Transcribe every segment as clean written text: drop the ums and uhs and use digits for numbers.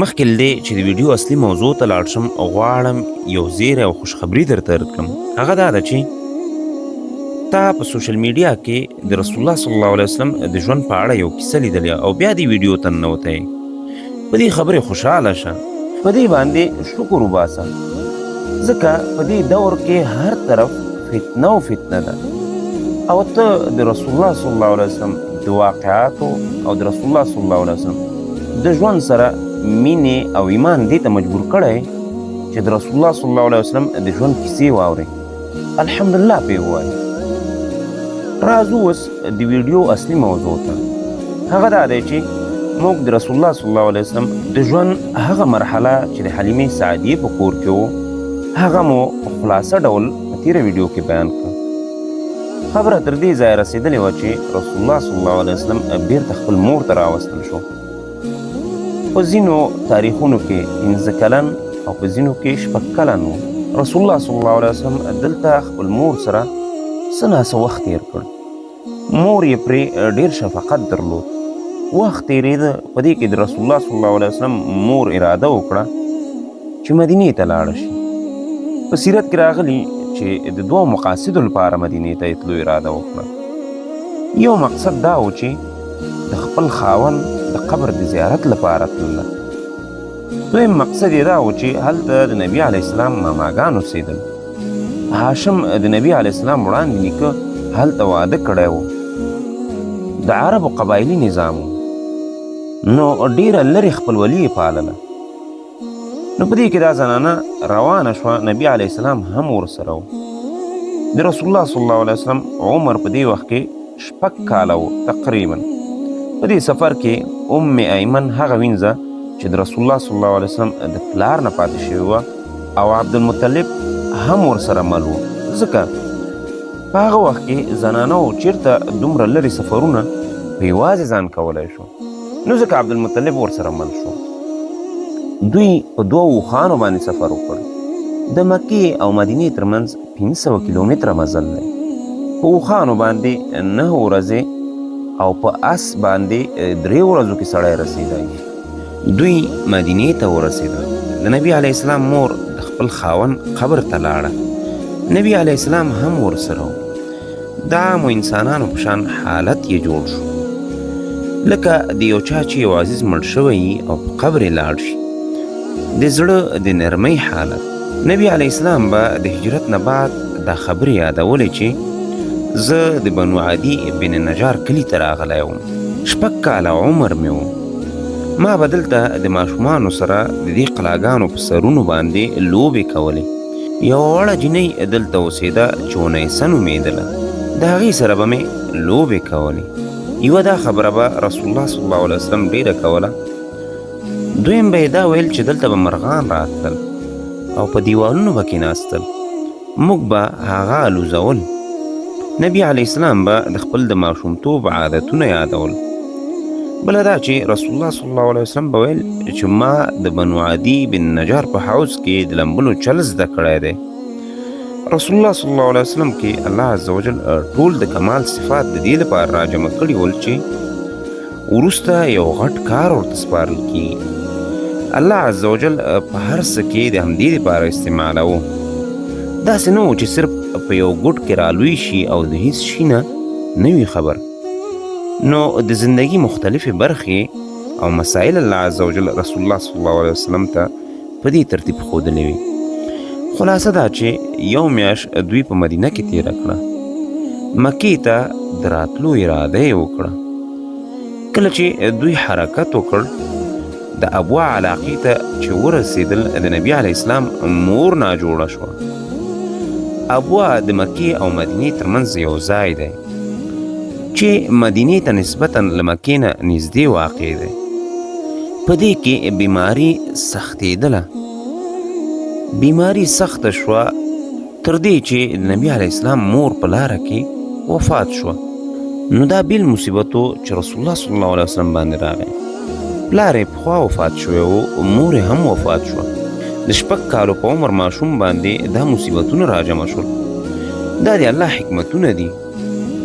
مخکې له دې چې د ویډیو اصلي موضوع ته لاړ شم غواړم یو زیری او خوشخبري درته درکړم. هغه دا ده چې تا په سوشل میډیا کې د رسول الله صلی الله علیه وسلم د ژوند په اړه یو کیسه لیدلې او بیا دې ویډیو ته ننوتی. په دې خبرې خوشحاله شه، په دې باندې شکر وباسه، ځکه په دې دور کې هر طرف فتنه او فتنه ده او ته د رسول الله صلی الله علیه وسلم د واقعاتو او د رسول الله صلی الله علیه وسلم د ژوند سره مینې او ایمان دې ته مجبور کړی چې د رسول الله صلی الله علیه وسلم د ژوند کیسې واورې، الحمدلله پرې ووایې. راځو اوس د ویډیو اصلي موضوع ته. هغه دا دی چې موږ د رسول الله صلی الله علیه وسلم د ژوند هغه مرحله چې د حلیمې سعدیې په کور کې و هغه مو په خلاصه ډول په تېره ویډیو کې بیان کړه. خبره تر دې ځایه رسېدلې وه چې رسول الله صلی الله علیه وسلم بیرته خپل مور ته راوستل شو. په ځینو تاریخونو کې 15 کلن او په ځینو کې 6 کلن و. رسول الله صلی الله علیه وسلم دلته خپل مور سره څه ناڅه وخت تېر کړ. مور یې پرې ډېر شفقت درلود. وخت تېرېده، په دې کې د رسول الله صلی الله علیه وسلم مور اراده وکړه چې مدینې ته لاړه شي. په سیرت کې راغلي چې د دوو مقاصدو لپاره مدینې ته تلو اراده وکړه. یو مقصد دا و چې د خپل خاوند د قبر د زیارت لپاره تلله. دویم مقصد یې دا و چې هلته د نبي علیه السلام ماماګان اوسېدل. هاشم د نبي علیه السلام وړاندې نیکه هلته واده کړی و. د عربو قبایلي نظام و، نو ډېره لرې خپلولي یې پالله. نو په دې کې دا زنانه روانه شوه، نبي علیه السلام هم ورسره و. د رسول الله صلی الله علیه وسلم عمر په دې وخت کې 6 کاله و تقریبا. په دې سفر کې ایمن هغه وینځه چې د رسول الله صلی الله علیه وسلم د پلار نه پاتې شوې وه او عبدالمطلب هم ورسره مل و، ځکه په هغه وخت کې زنانو چېرته دومره لرې سفرونه په یوازې ځان کولی شو، نو ځکه عبدالمطلب ورسره مل شو. دوی په 2 اوښانو باندې سفر وکړ. د مکې او مدینې ترمنځ 500 کیلومتره مزل دی. په اوښانو باندې 9 ورځې او په اس باندې 3 ورځو کې سړی رسېدی. دوی مدینې ته ورسېدل. د نبي علیه السلام مور د خپل خاوند قبر ته لاړه. نبي علیه السلام هم ورسره و. د عامو انسانانو په شان حالت یې جوړ شو، لکه د یو چا چې یو عزیز مړ شوی او په قبر یې لاړ شي. د زړه د نرمۍ حالت. نبي علیه السلام به د هجرت نه بعد دا خبرې یادولې چې زه د بنو عدي بن نجار کلي ته راغلی وم. 6 کاله عمر مې و. ما به دلته د ماشومانو سره د دې قلاګانو په سرونو باندې لوبې کولې. یوه وړه جینۍ دلته اوسېده چې اونیسه نومېدله. د هغې سره به مې لوبې کولې. یوه دا خبره به رسول الله صلی الله علیه وسلم ډېره کوله. دویم به یې دا ویل چې دلته به مرغان راتلل او په دیوالونو به کېناستل، موږ به هغه الوزول. نبي علیه السلام به د خپل د ماشومتوب عادتونه یادول. بله دا چې رسول الله صلی الله علیه وسلم به ویل چې ما د بنو عدي بن نجار په حوض کې د لمبلو چل زده کړی دی. رسول الله صلی الله علیه وسلم کې الله عز وجل ټول د کمال صفات د دې لپاره راجمع کړي ول چې وروسته یو غټ کار ورته سپارل کېږي. الله عز وجل په هر څه کې د همدې لپاره استعمالوه. داسې نه و چې صرف په یو ګوټ کې رالوی شي او د هیڅ شي نه وي خبر. نو د زندگی مختلفې برخې او مسائل الله عز وجل رسول الله صلی الله علیه وسلم ته په دې ترتیب ښودلې وي. خلاصه دا چې یو میاشت دوی په مدینه کې تېره کړه. مکې ته د راتلو اراده یې وکړه. کله چې دوی حرکت وکړ د ابوا علاقې ته چې ورسېدل د نبي علیه السلام مور ناجوړه شوه. ابوا د مکې او مدینې ترمنځ یو ځای دی چې مدینې ته نسبتاً له مکې نه نږدې واقع دی. په دې کې بیماري سختېدله. بیماري سخته شوه تر دې چې د نبي علیه السلام مور په لاره کې وفات شوه. نو دا بیل مصیبتو چې رسول الله صلی الله علیه وسلم باندې راغی. پلار یې پخوا وفات شوی و، مور یې هم وفات شوه. د 6 کالو په عمر ماشوم باندې دا مصیبتونه راجمع شول. دا د الله حکمتونه دي.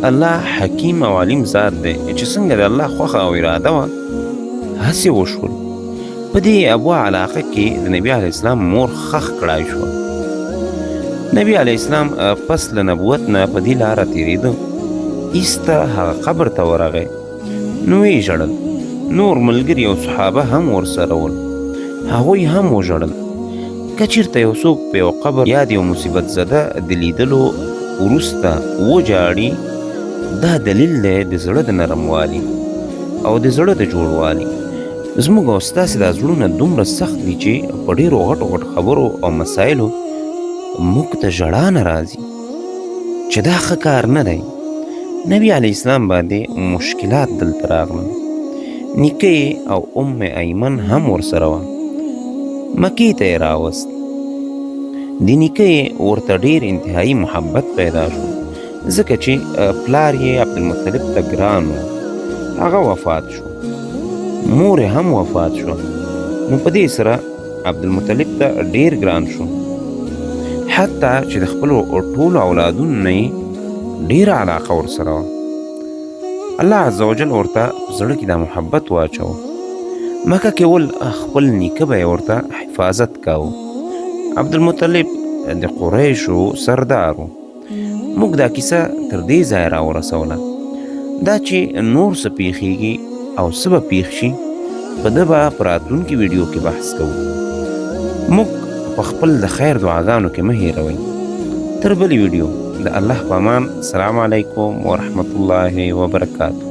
الله حکیم او علیم ذات دی چې څنګه د الله خوښه او اراده وه هسې وشول. په دې ابوا علاقه کې د نبي علیه السلام مور خښ کړای شوه. نبي علیه السلام پس له نبوت نه په دې لاره تېرېده، ایسته هغه قبر ته ورغی، نو یې ژړل. نور ملګري او صحابه هم ورسره ول، هغوی هم وژړل. که چېرته یو څوک په یو قبر یا د یو مصیبت زده د لیدلو وروسته وژاړي، دا دلیل دی د زړه د نرموالي او د زړه د جوړوالي. زموږ او ستاسې دا زړونه دومره سخت دي چې په ډېرو غټو غټو خبرو او مسایلو موږ ته ژړا نه راځي، چې دا ښه کار نه دی. نبي علیه السلام باندې مشکلات دلته راغلل. نیکه او ام ایمن هم ورسره وه. مکې ته یې راوست. د نیکه ورته ډېر انتهایي محبت پیدا شو، ځکه چې پلار یې عبدالمطلب ته ګران و. هغه وفات شو، مور یې هم وفات شوه. نو په دې سره عبدالمطلب ته ډېر ګران شو، حتی چې د خپلو ټولو اولادونو نه یې ډېره علاقه ورسره وه. الله عز وجل ورته په زړه کې دا محبت واچوه. مکه کې ول خپل نیکه به یې ورته حفاظت کاوه. عبدالمطلب د قریشو سردار و. موږ دا کیسه تر دې ځایه راورسوله، دا چې نور څه پیښیږي او څه به پیښ شي په ده به په راتلونکي ویډیو کې بحث کوو. موږ په خپل د خیر دعاګانو کې مه هېروئ. تر بلې ویډیو د الله په امان. السلام علیکم ورحمة الله وبرکاته.